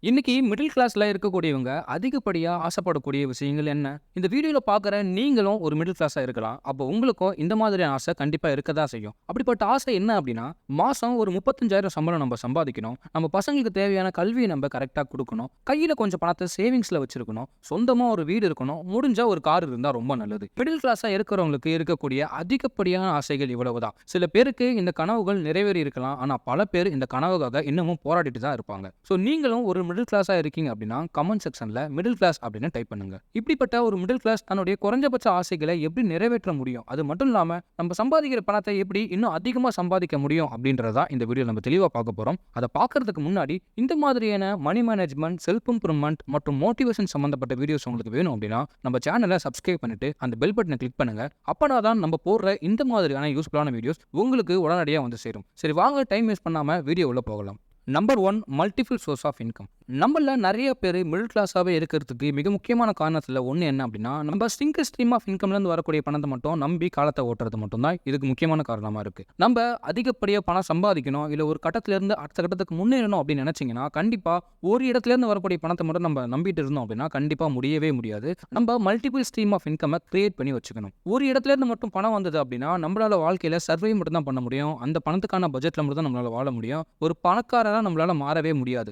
இன்னைக்கு மிடில் கிளாஸ்ல இருக்கக்கூடியவங்க அதிகப்படியா ஆசைப்படக்கூடிய விஷயங்கள் என்ன? இந்த வீடியோல பார்க்குற நீங்களும் ஒரு மிடில் கிளாஸா இருக்கலாம். அப்போ உங்களுக்கும் இந்த மாதிரியான ஆசை கண்டிப்பா இருக்க தான் செய்யும். அப்படிப்பட்ட ஆசை என்ன அப்படின்னா, மாசம் ஒரு 35,000 சம்பளம் நம்ம சம்பாதிக்கணும். நம்ம பசங்களுக்கு தேவையான கல்விய நம்ம கரெக்ட்டா குடுக்கணும். கையில கொஞ்சம் பணத்த சேவிங்ஸ்ல வச்சிருக்கணும். சொந்தமா ஒரு வீடு இருக்கணும். முடிஞ்சா ஒரு கார் இருந்தா ரொம்ப நல்லது. மிடில் கிளாஸா இருக்கிறவங்களுக்கு இருக்கக்கூடிய அதிகப்படியான ஆசைகள் இவ்வளவுதான். சில பேருக்கு இந்த கனவுகள் நிறைவேறி இருக்கலாம். ஆனா பல பேர் இந்த கனவுக்காக இன்னமும் போராடிட்டு தான் இருப்பாங்க. நீங்களும் ஒரு மிடில் கிளாஸா இருக்கீங்க அப்படின்னா கமெண்ட் செக்ஷன்ல மிடில் கிளாஸ் அப்படின்னு டைப் பண்ணுங்க. இப்படிப்பட்ட ஒரு மிடில் கிளாஸ் தன்னுடைய குறைஞ்சபட்ச ஆசைகளை எப்படி நிறைவேற்ற முடியும், அது மட்டும் இல்லாம நம்ம சம்பாதிக்கிற பணத்தை எப்படி இன்னும் அதிகமா சம்பாதிக்க முடியும் அப்படின்றதா இந்த வீடியோ நம்ம தெளிவா பார்க்க போறோம். அதை பார்க்கறதுக்கு முன்னாடி இந்த மாதிரியான மணி மேனேஜ்மெண்ட், செல்ஃப் இம்ப்ரூவ்மெண்ட் மற்றும் மோட்டிவேஷன் சம்பந்தப்பட்ட வீடியோஸ் உங்களுக்கு வேணும் அப்படின்னா நம்ம சேனலை சப்ஸ்கிரைப் பண்ணிட்டு அந்த பெல் பட்டனை கிளிக் பண்ணுங்க. அப்பனா தான் நம்ம போடுற இந்த மாதிரியான யூஸ்ஃபுல்லான வீடியோஸ் உங்களுக்கு உடனடியாக வந்து சேரும். சரி, வாங்க டைம் வேஸ்ட் பண்ணாம வீடியோ உள்ள போகலாம். Number 1, multiple source of income. நம்மள நிறைய பேர் மிடில் கிளாஸாவே இருக்கிறதுக்கு மிக முக்கியமான காரணத்துல ஒன்று என்ன அப்படின்னா, நம்ம சிங்கிள் ஸ்ட்ரீம் ஆஃப் இன்கம்லேருந்து வரக்கூடிய பணத்தை மட்டும் நம்பி காலத்தை ஓட்டுறது மட்டும் தான் இதுக்கு முக்கியமான காரணமா இருக்கு. நம்ம அதிகப்படியாக பணம் சம்பாதிக்கணும், இல்லை ஒரு கட்டத்திலேருந்து அடுத்த கட்டத்துக்கு முன்னேறணும் அப்படின்னு நினைச்சீங்கன்னா கண்டிப்பா ஒரு இடத்துலேருந்து வரக்கூடிய பணத்தை மட்டும் நம்ம நம்பிட்டு இருந்தோம் அப்படின்னா கண்டிப்பா முடியவே முடியாது. நம்ம multiple stream of income create பண்ணி வச்சுக்கணும். ஒரு இடத்துலேருந்து மட்டும் பணம் வந்தது அப்படின்னா நம்மளால வாழ்க்கையில சர்வே மட்டும் தான் பண்ண முடியும். அந்த பணத்துக்கான பட்ஜெட்ல மட்டும் தான் நம்மளால வாழ முடியும். ஒரு பணக்காரனா நம்மளால மாறவே முடியாது.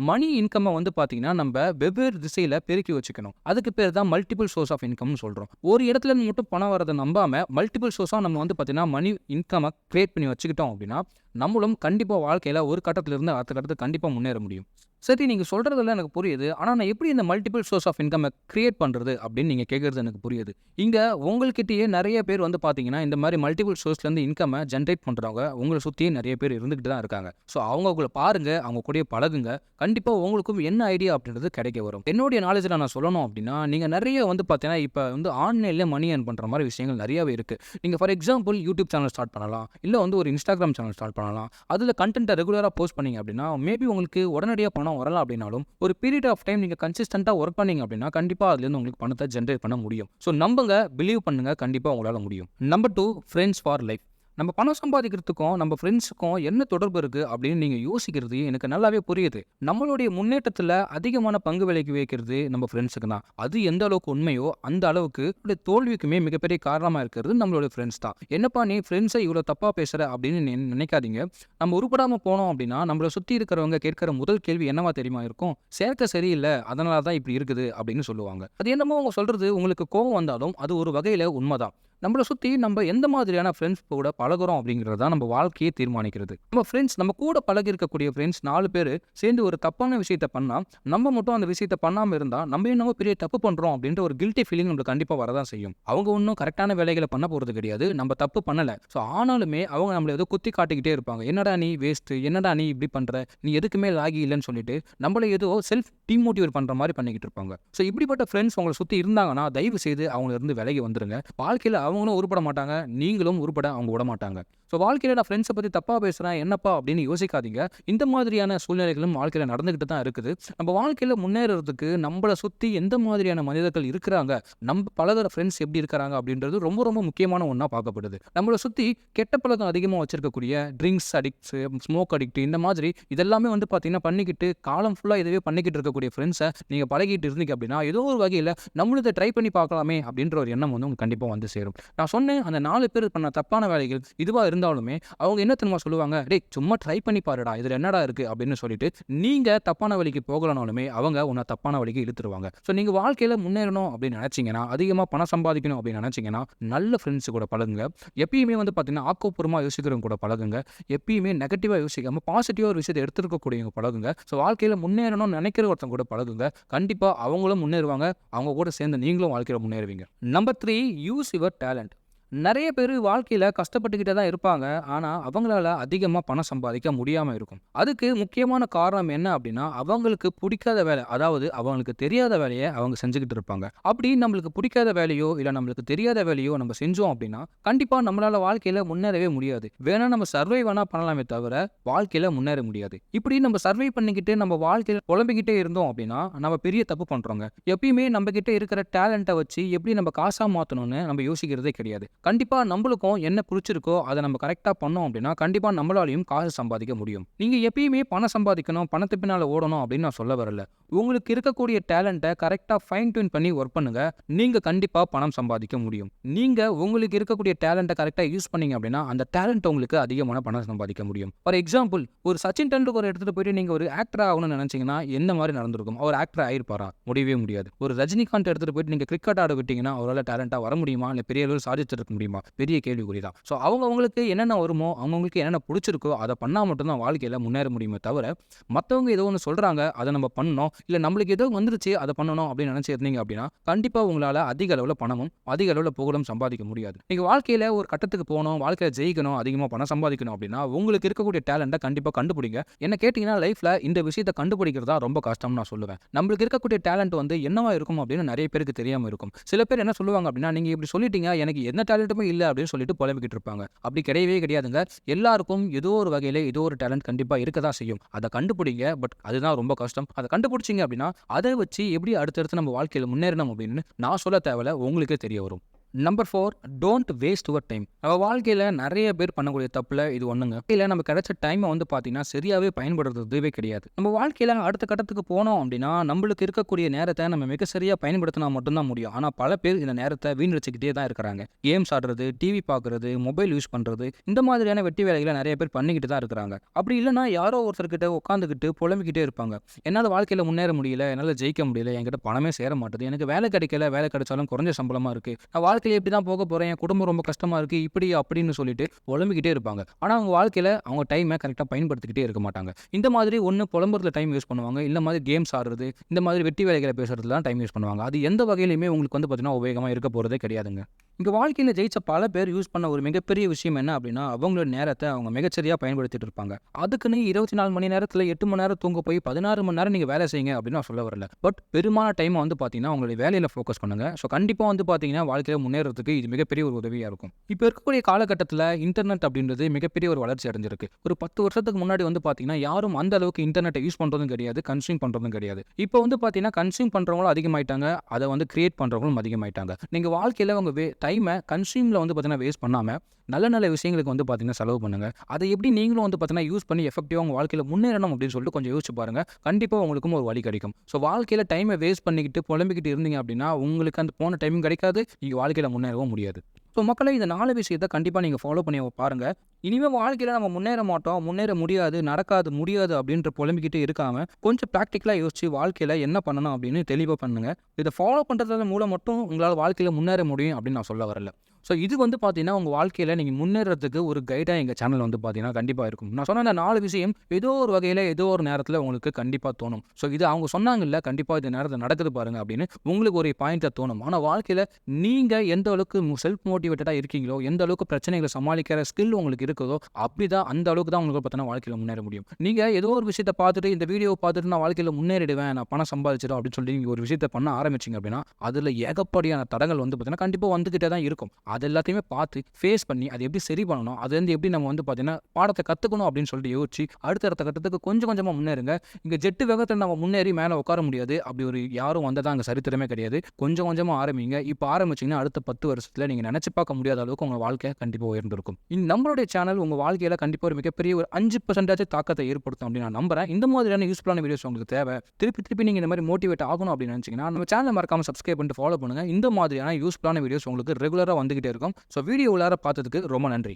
மணி இன்கம் வந்து பாத்தீங்கன்னா நம்ம வெவ்வேறு திசையில பெருக்கி வச்சுக்கணும். அதுக்கு பேர் தான் மல்டிபிள் சோர்ஸ் ஆஃப் இன்கம் சொல்றோம். ஒரு இடத்துல இருந்து மட்டும் பணம் வரதை நம்பாம மல்டிபிள் சோர்ஸா நம்ம வந்து பாத்தீங்கன்னா மணி இன்கம் கிரியேட் பண்ணி வச்சுக்கிட்டோம் அப்படின்னா நம்மளும் கண்டிப்பா வாழ்க்கையில ஒரு கட்டத்துல இருந்து அடுத்த கட்டத்துக்கு கண்டிப்பா முன்னேற முடியும். சரி, நீங்க சொல்றதெல்லாம் எனக்கு புரியுது. ஆனா நான் எப்படி இந்த multiple source of income create பண்றது அப்படின்னு நீங்க கேட்கறது எனக்கு புரியுது. இங்க உங்கள்கிட்டயே நிறைய பேர் வந்து பாத்தீங்கன்னா இந்த மாதிரி மல்டிபிள் சோர்ஸ்ல இருந்து இன்கம் ஜென்ரேட் பண்றவங்க உங்களை சுத்தி நிறைய பேர் இருந்துகிட்டு தான் இருக்காங்க. அவங்கள பாருங்க, அவங்க கூடயே பழகுங்க. கண்டிப்பா உங்களுக்கும் என்ன ஐடியா அப்படின்றது கிடைக்க வரும். என்னுடைய நாலேஜ்ல நான் சொல்லணும் அப்படின்னா, நீங்க நிறைய வந்து பாத்தீங்கன்னா இப்ப வந்து ஆன்லைன்ல மணி ஏர்ன் பண்ற மாதிரி விஷயங்கள் நிறையவே இருக்கு. நீங்க for example YouTube channel start பண்ணலாம், இல்ல வந்து ஒரு இன்ஸ்டாகிராம் சேனல் ஸ்டார்ட் பண்ணலாம். அதுல கண்டென்ட்டை ரெகுலரா போஸ்ட் பண்ணீங்க அப்படின்னா மேபி உங்களுக்கு உடனடியா பணம் வரலாம் அப்படின்னாலும் ஒரு பீரியட் ஆஃப் டைம் நீங்க கன்சிஸ்டன்ட்டா ஒர்க் பண்ணீங்க அப்படின்னா கண்டிப்பா அதுல இருந்து உங்களுக்கு பணத்தை ஜென்ரேட் பண்ண முடியும். நம்புங்க, பிலீவ் பண்ணுங்க, கண்டிப்பா உங்களால முடியும். Number 2, friends for life. நம்ம பணம் சம்பாதிக்கிறதுக்கும் நம்ம ஃப்ரெண்ட்ஸுக்கும் என்ன தொடர்பு இருக்கு அப்படின்னு நீங்க யோசிக்கிறது எனக்கு நல்லாவே புரியுது. நம்மளுடைய முன்னேற்றத்துல அதிகமான பங்கு விலைக்கு வைக்கிறது நம்ம ஃப்ரெண்ட்ஸுக்கு தான். அது எந்த அளவுக்கு உண்மையோ அந்த அளவுக்கு தோல்விக்குமே மிகப்பெரிய காரணமா இருக்கிறது நம்மளுடைய ஃப்ரெண்ட்ஸ் தான். என்னப்பா நீ ஃப்ரெண்ட்ஸை இவ்வளவு தப்பா பேசுற அப்படின்னு நினைக்காதீங்க. நம்ம உருப்படாம போனோம் அப்படின்னா நம்மளை சுத்தி இருக்கிறவங்க கேட்கிற முதல் கேள்வி என்னவா தெரியுமா இருக்கும்? சேர்க்க சரியில்லை, அதனால தான் இப்படி இருக்குது அப்படின்னு சொல்லுவாங்க. அது என்னமோ அவங்க சொல்றது உங்களுக்கு கோபம் வந்தாலும் அது ஒரு வகையில உண்மைதான். நம்மள சுத்தி நம்ம எந்த மாதிரியான ஃப்ரெண்ட்ஸ் கூட பழகுறோம் அப்படிங்கிறது தான் நம்ம வாழ்க்கையை தீர்மானிக்கிறது. நம்ம ஃப்ரெண்ட்ஸ், நம்ம கூட பழகி இருக்கக்கூடிய ஃப்ரெண்ட்ஸ் 4 பேர் சேர்ந்து ஒரு தப்பான விஷயத்த பண்ணா நம்ம மட்டும் அந்த விஷயத்த பண்ணாம இருந்தா நம்ம என்னமோ பெரிய தப்பு பண்றோம் அப்படின்ற ஒரு கில்ட்டி ஃபீலிங் நமக்கு கண்டிப்பா வரதான் செய்யும். அவங்க ஒன்றும் கரெக்டான வேலைகளை பண்ண போறது கிடையாது, நம்ம தப்பு பண்ணல. ஆனாலுமே அவங்க நம்மள ஏதோ குத்தி காட்டிக்கிட்டே இருப்பாங்க. என்னடா நீ வேஸ்ட், என்னடா நீ இப்படி பண்ற, நீ எதுக்குமே லாகி இல்லைன்னு சொல்லிட்டு நம்மள ஏதோ செல்ஃப் டிமோட்டிவேட் பண்ற மாதிரி பண்ணிக்கிட்டு இருப்பாங்க. இப்படிப்பட்ட ஃப்ரெண்ட்ஸ் உங்களை சுத்தி இருந்தாங்கன்னா தயவு செய்து அவங்கள இருந்து விலகி வந்துருங்க. வாழ்க்கையில அவங்களும் உருப்பட மாட்டாங்க, நீங்களும் உருப்பட அவங்க விட மாட்டாங்க. வாழ்க்கையில நான் ஃப்ரெண்ட்ஸை பத்தி தப்பா பேசுறேன் என்னப்பா அப்படின்னு யோசிக்காதீங்க. இந்த மாதிரியான சூழ்நிலைகளும் வாழ்க்கையில நடந்துகிட்டு தான் இருக்குது. நம்ம வாழ்க்கையில முன்னேறதுக்கு நம்மளை சுத்தி எந்த மாதிரியான மனிதர்கள் இருக்கிறாங்க, நம்ம பலதர ஃப்ரெண்ட்ஸ் எப்படி இருக்கிறாங்க அப்படின்றது ரொம்ப ரொம்ப முக்கியமான ஒன்றா பார்க்கப்படுது. நம்மளை சுத்தி கெட்ட பழக்கம் அதிகமாக வச்சிருக்கக்கூடிய ட்ரிங்க்ஸ் அடிக்ட்ஸ், ஸ்மோக் அடிக்ட், இந்த மாதிரி இதெல்லாமே வந்து பார்த்தீங்கன்னா பண்ணிக்கிட்டு காலம் ஃபுல்லாக இதுவே பண்ணிக்கிட்டு இருக்கக்கூடிய ஃப்ரெண்ட்ஸை நீங்கள் பழகிட்டு இருந்தீங்க அப்படின்னா ஏதோ ஒரு வகையில் நம்மளும் இதை ட்ரை பண்ணி பார்க்கலாமே அப்படின்ற ஒரு எண்ணம் வந்து உங்களுக்கு கண்டிப்பாக வந்து சேரும். நான் சொன்னேன், அந்த 4 பேர் பண்ண தப்பான வேலைகள் இதுவாக இருந்தாலுமே அவங்க என்ன தெரியுமா சொல்லுவாங்க? டேய் சும்மா ட்ரை பண்ணி பாருடா, இதுல என்னடா இருக்கு அப்படின்னு சொல்லிட்டு நீங்க தப்பான வழிக்கு போகலனாலுமே அவங்க உன்னை தப்பான வழிக்கு இழுத்துருவாங்க. நீங்க வாழ்க்கையில முன்னேறணும் அப்படின்னு நினைச்சீங்கன்னா, அதிகமா பணம் சம்பாதிக்கணும் அப்படின்னு நினைச்சீங்கன்னா நல்ல ஃப்ரெண்ட்ஸ் கூட பழகுங்க. எப்பயுமே வந்து பாத்தீங்கன்னா ஆக்கப்பூர்வமா யோசிக்கிறவங்க கூட பழகுங்க. எப்பயுமே நெகட்டிவா யோசிக்காம பாசிட்டிவா ஒரு விஷயத்தை எடுத்துருக்கக்கூடியவங்க பழகுங்க. வாழ்க்கையில முன்னேறணும்னு நினைக்கிற ஒருத்தங்க கூட பழகுங்க. கண்டிப்பா அவங்களும் முன்னேறுவாங்க, அவங்க கூட சேர்ந்து நீங்களும் வாழ்க்கையில முன்னேறுவீங்க. Number 3, use your talent. நிறைய பேர் வாழ்க்கையில கஷ்டப்பட்டுக்கிட்டே தான் இருப்பாங்க. ஆனா அவங்களால அதிகமா பணம் சம்பாதிக்க முடியாம இருக்கும். அதுக்கு முக்கியமான காரணம் என்ன அப்படின்னா, அவங்களுக்கு பிடிக்காத வேலை, அதாவது அவங்களுக்கு தெரியாத வேலையை அவங்க செஞ்சுக்கிட்டு இருப்பாங்க. அப்படி நம்மளுக்கு பிடிக்காத வேலையோ இல்ல நம்மளுக்கு தெரியாத வேலையோ நம்ம செஞ்சோம் அப்படின்னா கண்டிப்பா நம்மளால வாழ்க்கையில முன்னேறவே முடியாது. வேணா நம்ம சர்வை வேணா பண்ணலாமே தவிர வாழ்க்கையில முன்னேற முடியாது. இப்படி நம்ம சர்வை பண்ணிக்கிட்டு நம்ம வாழ்க்கையில புலம்பிக்கிட்டே இருந்தோம் அப்படின்னா நம்ம பெரிய தப்பு பண்றோங்க. எப்பயுமே நம்ம கிட்ட இருக்கிற டேலண்ட்டை வச்சு எப்படி நம்ம காசா மாத்தணும்னு நம்ம யோசிக்கிறதே கிடையாது. கண்டிப்பா நம்மளுக்கும் என்ன பிடிச்சிருக்கோ அதை நம்ம கரெக்ட்டா பண்ணோம் அப்படின்னா, கண்டிப்பா நம்மளாலயும் காசு சம்பாதிக்க முடியும். நீங்க எப்பயுமே பணம் சம்பாதிக்கணும், பணத்து பின்னால ஓடணும் அப்படின்னு நான் சொல்ல வரல. உங்களுக்கு இருக்கக்கூடிய டேலண்ட்ட கரெக்ட்டா ஃபைன் டியூன் பண்ணி ஒர்க் பண்ணுங்க. நீங்க கண்டிப்பா பணம் சம்பாதிக்க முடியும். நீங்க உங்களுக்கு இருக்கக்கூடிய டேலண்ட்ட கரெக்ட்டா யூஸ் பண்ணீங்க அப்படின்னா, அந்த டேலண்ட் உங்களுக்கு அதிகமான பணம் சம்பாதிக்க முடியும். ஃபார் எக்ஸாம்பிள் ஒரு சச்சின் டெண்டுல்கர் எடுத்துட்டு போயிட்டு நீங்க ஒரு ஆக்டர் ஆகணும்னு நினைச்சீங்கன்னா, எந்த மாரி நடந்திருக்கும்? அவர் ஆக்டர் ஆயிருப்பாரா? முடியவே முடியாது. ஒரு ரஜினிகாந்த் எடுத்துட்டு போயிட்டு நீங்க கிரிக்கெட் ஆட விட்டீங்கன்னா, அவரால டேலண்ட்டா வர முடியுமா? இல்ல பெரிய அளவில் சாதிச்சிருக்க முடியுமா? பெரிய கேள்விக்குறி தான். ஸோ அவங்கவங்களுக்கு என்னென்ன வருமோ, அவங்கவங்களுக்கு என்னென்ன புடிச்சிருக்கோ, அத பண்ணா மட்டும் தான் வாழ்க்கையில முன்னேற முடியுமே தவிர, மத்தவங்க ஏதோ ஒண்ணு சொல்றாங்க, அத நம்ம பண்ணணும். இல்ல நம்மளுக்கு ஏதோ வந்துருச்சு, அத பண்ணணும் அப்படின்னு நினைச்சு இருந்தீங்க அப்படின்னா, கண்டிப்பா உங்களால அதிக அளவுல பணமும், அதிக அளவுல புகழும் சம்பாதிக்க முடியாது. நீங்க வாழ்க்கையில ஒரு கட்டத்துக்கு போணும், வாழ்க்கையில ஜெயிக்கணும், அதிகமா பணம் சம்பாதிக்கணும் அப்படின்னா, உங்களுக்கு இருக்கக்கூடிய டேலண்ட்ட கண்டிப்பா கண்டுபிடிங்க. என்ன கேட்டீங்கன்னா, லைஃப்ல இந்த விஷயத்த கண்டுபிடிக்கிறது தான் ரொம்ப கஷ்டம்னு நான் சொல்லுவேன். நம்மளுக்கு இருக்கக்கூடிய டேலண்ட் வந்து என்னவா இருக்கும் அப்படின்னு நெறைய பேருக்கு தெரியாம இருக்கும். சில பேர் என்ன சொல்லுவாங்க அப்படின்னா, நீங்க இப்படி சொல்லிட்டீங்க, எனக்கு எந்த டேலண்ட்டுமே இல்ல அப்படின்னு சொல்லிட்டு புலம்பிக்கிட்டு இருப்பாங்க. அப்படி கிடையவே கிடையாதுங்க. எல்லாருக்கும் ஏதோ ஒரு வகையில ஏதோ ஒரு டேலண்ட் கண்டிப்பா இருக்க தான் செய்யும். அத கண்டுபிடிங்க. பட் அதுதான் ரொம்ப கஷ்டம். அத கண்டுபிடிச்சீங்க அப்படின்னா, அத வச்சு எப்படி அடுத்தடுத்து நம்ம வாழ்க்கையில முன்னேறணும் அப்படின்னு நான் சொல்ல தேவையில்ல. உங்களுக்கே தெரிய வரும். Number 4 don't waste your time. நம்ம வாழ்க்கையில நெறைய பேர் பண்ணக்கூடிய தப்புல இது ஒண்ணுங்க. இல்ல நமக்கு கிடைச்ச டைம வந்து பார்த்தீங்கன்னா, சரியாவே பயன்படுத்துறதுவே கிடையாது. நம்ம வாழ்க்கையில அடுத்த கட்டத்துக்கு போனோம் அப்படின்னா, நம்மளுக்கு இருக்கக்கூடிய நேரத்த நம்ம மிக சரியா பயன்படுத்தினா மட்டும் தான் முடியும். ஆனா பல பேர் இந்த நேரத்த வீணடிச்சுக்கிட்டே தான் இருக்கிறாங்க. கேம்ஸ் ஆடுறது, டிவி பார்க்குறது, மொபைல் யூஸ் பண்றது, இந்த மாதிரியான வெட்டி வேலைகள நெறைய பேர் பண்ணிக்கிட்டு தான் இருக்கிறாங்க. அப்படி இல்லன்னா யாரோ ஒருத்தர்கிட்ட உட்காந்துக்கிட்டு புலம்பிக்கிட்டே இருப்பாங்க. என்னால வாழ்க்கையில முன்னேற முடியல, என்னால ஜெயிக்க முடியல, என்கிட்ட பணமே சேர மாட்டுது, எனக்கு வேலை கிடைக்கல, வேலை கிடைச்சாலும் குறைஞ்ச சம்பளமா இருக்கு, நான் வாழ்க்கையில இப்படி தான் போக போறேன், என் குடும்பம் ரொம்ப கஷ்டமா இருக்கு, இப்படி அப்படின்னு சொல்லிட்டு புலம்பிக்கிட்டே இருப்பாங்க. ஆனா அவங்க வாழ்க்கையில அவங்க டைம கரெக்ட்டா பயன்படுத்திக்கிட்டே இருக்க மாட்டாங்க. இந்த மாதிரி ஒண்ணு புலம்புறதுல டைம் வேஸ்ட் பண்ணுவாங்க. இல்ல மாதிரி கேம்ஸ் ஆடுறது, இந்த மாதிரி வெட்டி வேலைகள பேசுறதுல தான் டைம் வேஸ்ட் பண்ணுவாங்க. அது எந்த வகையிலுமே உங்களுக்கு வந்து பார்த்தீங்கன்னா, உபயோகமா இருக்க போறதே கிடையாதுங்க. இங்க வாழ்க்கையில ஜெயிச்ச பல பேர் யூஸ் பண்ண ஒரு மிகப்பெரிய விஷயம் என்ன அப்படின்னா, அவங்களோட நேரத்த அவங்க மிகச்சரியா பயன்படுத்திட்டு இருப்பாங்க. அதுக்குன்னு 24 மணி நேரத்துல 8 மணி நேரம் தூங்க போய் 16 மணி நேரம் நீங்க வேலை செய்யுங்க அப்படின்னு நான் சொல்ல வரல. பட் பெரும்பாலான டைம வந்து பார்த்தீங்கன்னா, உங்களுடைய வேலையில ஃபோக்கஸ் பண்ணுங்க. ஸோ கண்டிப்பா வந்து பார்த்தீங்கன்னா, வாழ்க்கையில முன்னேறதுக்கு இது மிகப்பெரிய ஒரு உதவியா இருக்கும். இப்ப இருக்கக்கூடிய காலகட்டத்துல இன்டர்நெட் அப்படின்றது மிகப்பெரிய ஒரு வளர்ச்சி அடைஞ்சிருக்கு. ஒரு 10 வருஷத்துக்கு முன்னாடி வந்து பார்த்தீங்கன்னா, யாரும் அந்த அளவுக்கு இன்டர்நெட்ட யூஸ் பண்றதும் கிடையாது, கன்சியூம் பண்றதும் கிடையாது. இப்ப வந்து பார்த்தீங்கன்னா, கன்சியூம் பண்றவங்களும் அதிகமாயிட்டாங்க. அத வந்து கிரியேட் பண்றவங்களும் அதிகமாயிட்டாங்க. நீங்க வாழ்க்கையில உங்க டைம கன்சியூம்ல வந்து பார்த்தீங்கன்னா வேஸ்ட் பண்ணாம, நல்ல நல்ல விஷயங்களுக்கு வந்து பார்த்தீங்கன்னா செலவு பண்ணுங்க. அத எப்படி நீங்களும் வந்து பார்த்தீங்கன்னா யூஸ் பண்ணி எஃபெக்டிவா உங்க வாழ்க்கையில முன்னேறணும் அப்படின்னு சொல்லிட்டு கொஞ்சம் யோசிச்சு பாருங்க. கண்டிப்பா உங்களுக்கும் ஒரு வழி கிடைக்கும். ஸோ வாழ்க்கையில டைம வேஸ்ட் பண்ணிக்கிட்டு, புலம்பிக்கிட்டு இருந்தீங்க அப்படின்னா, உங்களுக்கு அந்த போன டைமும் கிடைக்காது. நீங்க வாழ்க்கையில முன்னேறவும் முடியாது. ஸோ மக்களே இந்த 4 விஷயத்த கண்டிப்பா நீங்க ஃபாலோ பண்ணி பாருங்க. இனிமே வாழ்க்கையில நம்ம முன்னேற மாட்டோம், முன்னேற முடியாது, நடக்காது, முடியாது அப்படின்ற புலம்பிக்கிட்டு இருக்காம, கொஞ்சம் பிராக்டிகலா யோசிச்சு வாழ்க்கையில என்ன பண்ணணும் அப்படின்னு தெளிவா பண்ணுங்க. இத ஃபாலோ பண்றது மூலம் மட்டும் உங்களால வாழ்க்கையில முன்னேற முடியும் அப்படின்னு நான் சொல்ல வரல. ஸோ இது வந்து பார்த்தீங்கன்னா, உங்க வாழ்க்கையில நீங்க முன்னேறதுக்கு ஒரு கைடா எங்க சேனல் வந்து பார்த்தீங்கன்னா கண்டிப்பா இருக்கும். நான் சொன்ன இந்த 4 விஷயம் ஏதோ ஒரு வகையில, ஏதோ ஒரு நேரத்தில உங்களுக்கு கண்டிப்பா தோணும். ஸோ இது அவங்க சொன்னாங்கல்ல, கண்டிப்பா இந்த நேரத்தில நடக்குது பாருங்க அப்படின்னு உங்களுக்கு ஒரு பாயிண்ட்ல தோணும். ஆனா வாழ்க்கையில நீங்க எந்த அளவுக்கு செல்ஃப் மோட்டிவேட்டடா இருக்கீங்களோ, எந்த அளவுக்கு பிரச்சனைகள சமாளிக்கிற ஸ்கில் உங்களுக்கு இருக்குதோ, அப்படிதான் அந்த அளவுக்கு தான் உங்களுக்கு பார்த்தீங்கன்னா வாழ்க்கையில முன்னேற முடியும். நீங்க ஏதோ ஒரு விஷயத்த பார்த்துட்டு, இந்த வீடியோவ பார்த்துட்டு நான் வாழ்க்கையில முன்னேறிடுவேன், நான் பணம் சம்பாதிச்சிடுவேன் அப்படின்னு சொல்லி நீங்க ஒரு விஷயத்த பண்ண ஆரம்பிச்சீங்க அப்படின்னா, அதுல ஏகப்படியான தடங்கள் வந்து பார்த்தீங்கன்னா கண்டிப்பா வந்துகிட்டே தான் இருக்கும். அது எல்லாத்தையுமே பார்த்து ஃபேஸ் பண்ணி அதை எப்படி சரி பண்ணணும், அதுலேருந்து எப்படி நம்ம வந்து பார்த்தீங்கன்னா பாடத்தை கத்துக்கணும் அப்படின்னு சொல்லிட்டு யோசிச்சு அடுத்தடுத்த கட்டத்துக்கு கொஞ்சம் கொஞ்சமா முன்னேறுங்க. இங்க ஜெட்டு வேகத்துல நம்ம முன்னேறி மேல உட்கார முடியாது. அப்படி ஒரு யாரும் வந்ததா அங்க சரித்திரமே கிடையாது. கொஞ்சம் கொஞ்சமா ஆரம்பிங்க. இப்ப ஆரம்பிச்சீங்கன்னா அடுத்த 10 வருஷத்துல நீங்க நினைச்சு பார்க்க முடியாத அளவுக்கு உங்க வாழ்க்கை கண்டிப்பா உயர்ந்திருக்கும். நம்மளுடைய சேனல் உங்க வாழ்க்கையில கண்டிப்பா ஒரு மிகப்பெரிய ஒரு 5% தாக்கத்தை ஏற்படுத்தும் அப்படின்னு நான் நம்புறேன். இந்த மாதிரியான யூஸ்ஃபுல்லான வீடியோஸ் உங்களுக்கு தேவை, திருப்பி திருப்பி நீங்க இந்த மாதிரி மோட்டிவேட் ஆகணும் அப்படின்னு நினைச்சீங்கன்னா நம்ம சேனலை மறக்காம சப்ஸ்கிரைப் பண்ணிட்டு ஃபாலோ பண்ணுங்க. இந்த மாதிரியான யூஸ்ஃபுல்லான வீடியோஸ் உங்களுக்கு ரெகுலரா வந்துகிட்டே இருக்கும். ஸோ வீடியோ உள்ளார பார்த்ததுக்கு ரொம்ப நன்றி.